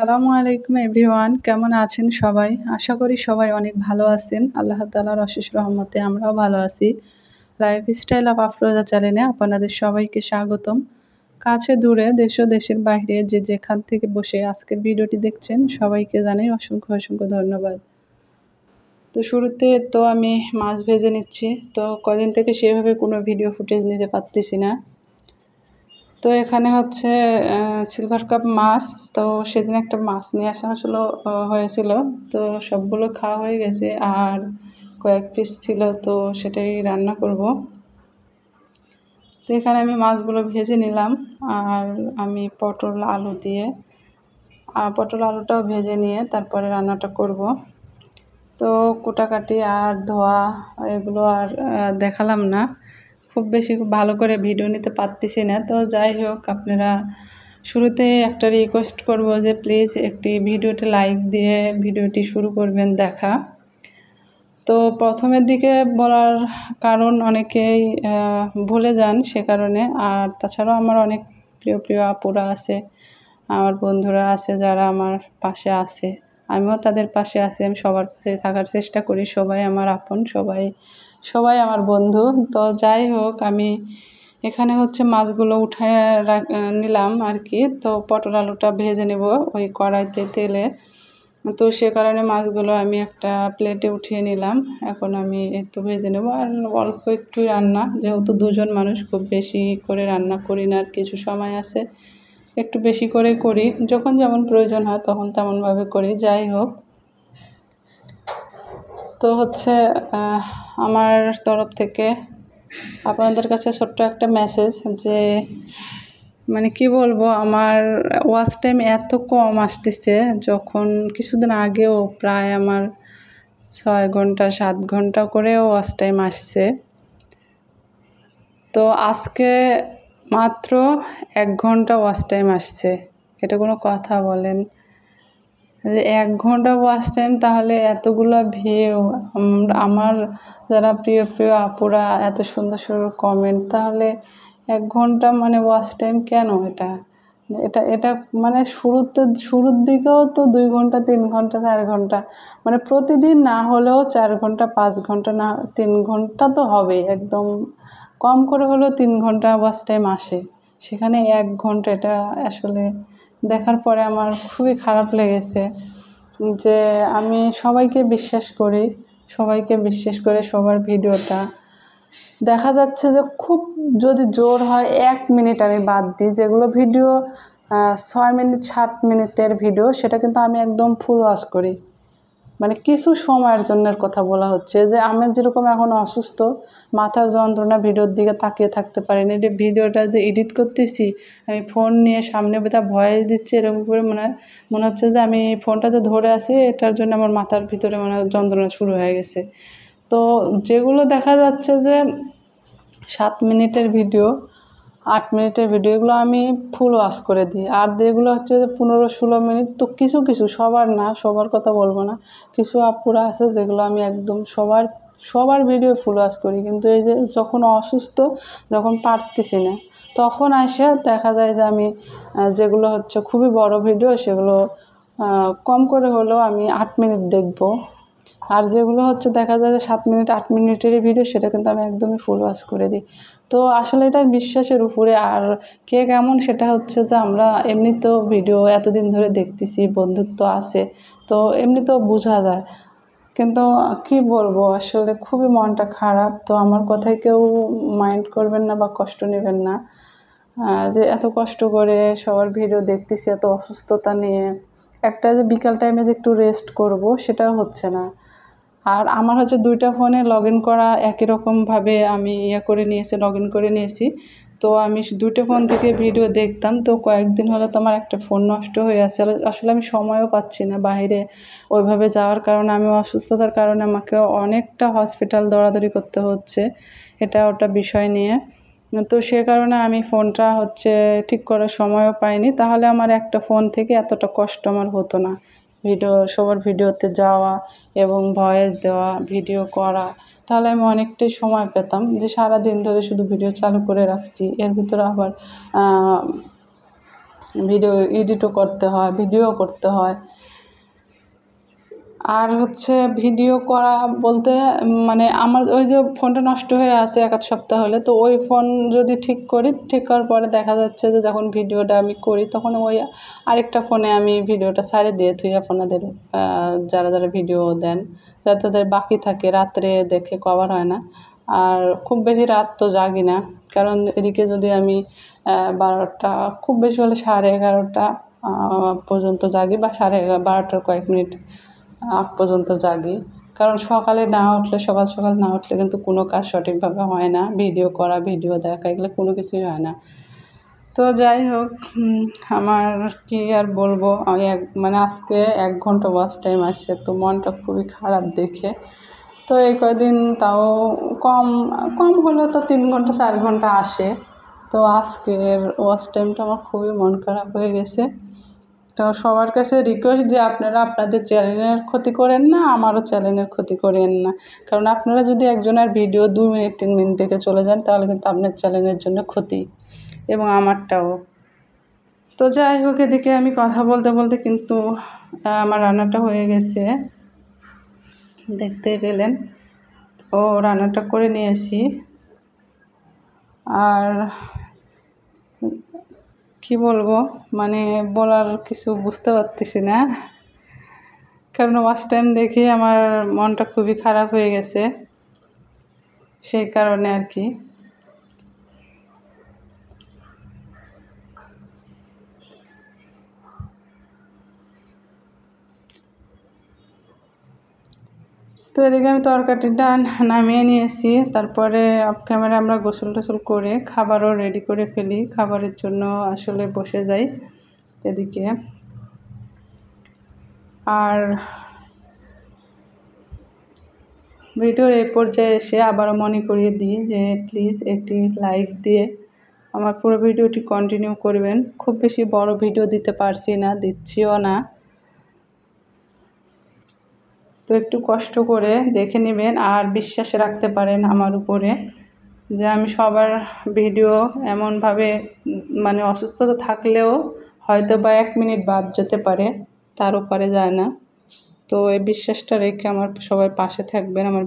আসসালামু আলাইকুম এভরিওয়ান, কেমন আছেন সবাই? আশা করি সবাই অনেক ভালো আছেন। আল্লাহ তাআলার অশেষ রহমতে আমরাও ভালো আছি। লাইফস্টাইল অফ আফরোজা চ্যানেলে আপনাদের সবাইকে স্বাগতম। কাছে দূরে দেশ ও দেশের বাইরে যে যেখান থেকে বসে আজকের ভিডিওটি দেখছেন সবাইকে জানাই অসংখ্য অসংখ্য ধন্যবাদ। তো শুরুতে তো আমি মাছ ভেজে নিচ্ছি। তো কদিন থেকে সেভাবে কোনো ভিডিও ফুটেজ নিতে পারতেছি না। তো এখানে হচ্ছে সিলভার কাপ মাছ। তো সেদিন একটা মাছ নিয়ে আসা হয়েছিল। তো সবগুলো খাওয়া হয়ে গেছে, আর কয়েক পিস ছিল, তো সেটাই রান্না করব। তো এখানে আমি মাছগুলো ভেজে নিলাম, আর আমি পটল আলুটাও ভেজে নিয়ে তারপরে রান্নাটা করব। তো কুটাকাটি আর ধোয়া এগুলো আর দেখালাম না, খুব বেশি ভালো করে ভিডিও নিতে পারতেছি না। তো যাই হোক, আপনারা শুরুতে একটা রিকোয়েস্ট করব যে প্লিজ একটি ভিডিওতে লাইক দিয়ে ভিডিওটি শুরু করবেন দেখা। তো প্রথমের দিকে বলার কারণ অনেকেই ভুলে যান, সে কারণে। আর তাছাড়াও আমার অনেক প্রিয় প্রিয় আপুরা আছে, আমার বন্ধুরা আছে যারা আমার পাশে আছে, আমিও তাদের পাশে আছি। আমি সবার পাশে থাকার চেষ্টা করি। সবাই আমার আপন, সবাই আমার বন্ধু। তো যাই হোক, আমি এখানে হচ্ছে মাছগুলো উঠায় নিলাম আর কি। তো পটল আলুটা ভেজে নেব ওই কড়াইতে তেলে। তো সে কারণে মাছগুলো আমি একটা প্লেটে উঠিয়ে নিলাম। এখন আমি একটু ভেজে নেব, আর অল্প একটু রান্না, যেহেতু দুজন মানুষ, খুব বেশি করে রান্না করি না। আর কিছু সময় আছে একটু বেশি করে করি, যখন যেমন প্রয়োজন হয় তখন তেমনভাবে করি। যাই হোক, তো হচ্ছে আমার তরফ থেকে আপনাদের কাছে ছোট্ট একটা মেসেজ, যে মানে কি বলবো, আমার ওয়াচ টাইম এত কম আসতেছে। যখন কিছুদিন আগেও প্রায় আমার 6 ঘন্টা 7 ঘন্টা করেও ওয়াচ টাইম আসছে, তো আজকে মাত্র 1 ঘন্টা ওয়াচ টাইম আসছে। এটা কোনো কথা বলেন? যে 1 ঘন্টা ওয়াচ টাইম, তাহলে এতগুলো ভিউ, আমার যারা প্রিয় প্রিয় আপুরা এত সুন্দর সুন্দর কমেন্ট, তাহলে 1 ঘন্টা মানে ওয়াচ টাইম কেন? এটা এটা মানে শুরুর দিকেও তো 2 ঘন্টা 3 ঘন্টা 4 ঘন্টা, মানে প্রতিদিন না হলেও 4 ঘন্টা 5 ঘন্টা, না 3 ঘন্টা তো হবেই, একদম কম করে হলেও 3 ঘন্টা ওয়াচ টাইম আসে, সেখানে 1 ঘন্টা। এটা আসলে দেখার পরে আমার খুবই খারাপ লেগেছে। যে আমি সবাইকে বিশ্বাস করে সবার ভিডিওটা দেখা যাচ্ছে যে খুব যদি জোর হয় 1 মিনিট আমি বাদ দিই, যেগুলো ভিডিও 6 মিনিট 7 মিনিটের ভিডিও, সেটা কিন্তু আমি একদম ফুল ওয়াচ করি। মানে কিছু সময়ের জন্যের কথা বলা হচ্ছে, যে আমি যেরকম এখন অসুস্থ, মাথার যন্ত্রণা, ভিডিওর দিকে তাকিয়ে থাকতে পারি না। এটা ভিডিওটা যে এডিট করতেছি, আমি ফোন নিয়ে সামনে বেতা ভয়েস দিচ্ছি, এরকম করে মনে হচ্ছে যে আমি ফোনটাতে ধরে আছি, এটার জন্য আমার মাথার ভিতরে মানে যন্ত্রণা শুরু হয়ে গেছে। তো যেগুলো দেখা যাচ্ছে যে 7 মিনিটের ভিডিও, 8 মিনিটের ভিডিও, এগুলো আমি ফুল ওয়াচ করে দিই। আর যেগুলো হচ্ছে যে 15-16 মিনিট, তো কিছু সবার না, সবার কথা বলবো না, কিছু আপুরা আছে যেগুলো আমি একদম সবার ভিডিও ফুল ওয়াচ করি। কিন্তু এই যে যখন অসুস্থ, যখন পারতেছি না, তখন এসে দেখা যায় যে আমি যেগুলো হচ্ছে খুবই বড় ভিডিও, সেগুলো কম করে হলেও আমি 8 মিনিট দেখব। আর যেগুলো হচ্ছে দেখা যায় যে 7 মিনিট 8 মিনিটেরই ভিডিও, সেটা কিন্তু আমি একদমই ফুল ওয়াচ করে দিই। তো আসলে এটা বিশ্বাসের উপরে। আর কে কেমন, সেটা হচ্ছে যে আমরা এমনিতেও ভিডিও এতদিন ধরে দেখতেছি, বন্ধুত্ব আছে, তো এমনিতেও বোঝা যায়। কিন্তু কি বলবো, আসলে খুবই মনটা খারাপ। তো আমার কথায় কেউ মাইন্ড করবেন না বা কষ্ট নেবেন না, যে এত কষ্ট করে সবার ভিডিও দেখতেছি, এত অসুস্থতা নিয়ে, একটা যে বিকাল টাইমে যে একটু রেস্ট করব, সেটাও হচ্ছে না। আর আমার হচ্ছে 2টা ফোনে লগ ইন করা, একই রকমভাবে আমি লগ ইন করে নিয়েছি। তো আমি 2টা ফোন থেকে ভিডিও দেখতাম। তো কয়েকদিন হলো তো আমার একটা ফোন নষ্ট হয়ে আছে। আসলে আমি সময়ও পাচ্ছি না বাইরে ওইভাবে যাওয়ার কারণে, আমি অসুস্থতার কারণে আমাকে অনেকটা হসপিটাল দৌড়াদৌড়ি করতে হচ্ছে এটা ওটা বিষয় নিয়ে। তো সে কারণে আমি ফোনটা হচ্ছে ঠিক করার সময়ও পাইনি। তাহলে আমার একটা ফোন থেকে এতটা কষ্ট আমার হতো না, সবার ভিডিওতে যাওয়া এবং ভয়েস দেওয়া, ভিডিও করা। তাহলে আমি অনেকটাই সময় পেতাম, যে সারা দিন ধরে শুধু ভিডিও চালু করে রাখছি, এর ভিতরে আবার ভিডিও এডিটও করতে হয়, ভিডিও করতে হয়। আর হচ্ছে ভিডিও করা বলতে মানে আমার ওই যে ফোনটা নষ্ট হয়ে আছে 1-8 সপ্তাহ হলে, তো ওই ফোন যদি ঠিক করি, ঠিক করার পরে দেখা যাচ্ছে যে যখন ভিডিওটা আমি করি তখন ওই আরেকটা ফোনে আমি ভিডিওটা ছাড়ে দিয়ে থুই আপনাদের যারা যারা ভিডিও দেন, যারা তাদের বাকি থাকে রাত্রে দেখে কভার হয় না। আর খুব বেশি রাত তো জাগি না, কারণ এদিকে যদি আমি 12টা খুব বেশি হলে 11:30 পর্যন্ত জাগি, বা 12টার কয়েক মিনিট আগ পর্যন্ত জাগি। কারণ সকালে না উঠলে, সকাল সকাল না উঠলে কিন্তু কোনো কাজ সঠিকভাবে হয় না, ভিডিও করা, ভিডিও দেখা, এগুলো কোনো কিছুই হয় না। তো যাই হোক, আমার কি আর বলবো, আমি মানে আজকে 1 ঘন্টা ওয়াচ টাইম আসছে, তো মনটা খুবই খারাপ দেখে। তো এই কয়দিন তাও কম কম হলেও তো 3 ঘন্টা 4 ঘন্টা আসে। তো আজকের ওয়াচ টাইমটা আমার খুবই মন খারাপ হয়ে গেছে। তো সবার কাছে রিকোয়েস্ট যে আপনারা আপনাদের চ্যানেলের ক্ষতি করেন না, আমারও চ্যানেলের ক্ষতি করেন না। কারণ আপনারা যদি একজনের ভিডিও 2 মিনিট 3 মিনিট দেখে চলে যান, তাহলে কিন্তু আপনার চ্যানেলের জন্য ক্ষতি, এবং আমারটাও। তো যাই হোক, এদিকে আমি কথা বলতে বলতে কিন্তু আমার রান্নাটা হয়ে গেছে, দেখতে পেলেন। তো রান্নাটা করে নিয়েছি। আর কি বলবো, মানে বলার কিছু বুঝতে পারতেছি না, কারণ ওয়াচ টাইম দেখে আমার মনটা খুবই খারাপ হয়ে গেছে, সেই কারণে আর কি। তো এদিকে আমি তরকারিটা নামিয়ে নিয়েছি, তারপরে অফ ক্যামেরা আমরা গোসল টোসল করে খাবারও রেডি করে ফেলি, খাবারের জন্য আসলে বসে যাই এদিকে। আর ভিডিওর এই পর্যায়ে এসে আবারও মনে করিয়ে দিই যে প্লিজ একটি লাইক দিয়ে আমার পুরো ভিডিওটি কন্টিনিউ করবেন। খুব বেশি বড় ভিডিও দিতে পারছি না, দিচ্ছিও না, তো একটু কষ্ট করে দেখে নেবেন আর বিশ্বাস রাখতে পারেন আমার উপরে, যে আমি সবার ভিডিও এমনভাবে মানে অসুস্থতা থাকলেও হয়তো বা 1 মিনিট বাদ যেতে পারে, তার উপরে যায় না। তো এই বিশ্বাসটা রেখে আমার সবাই পাশে থাকবেন। আমার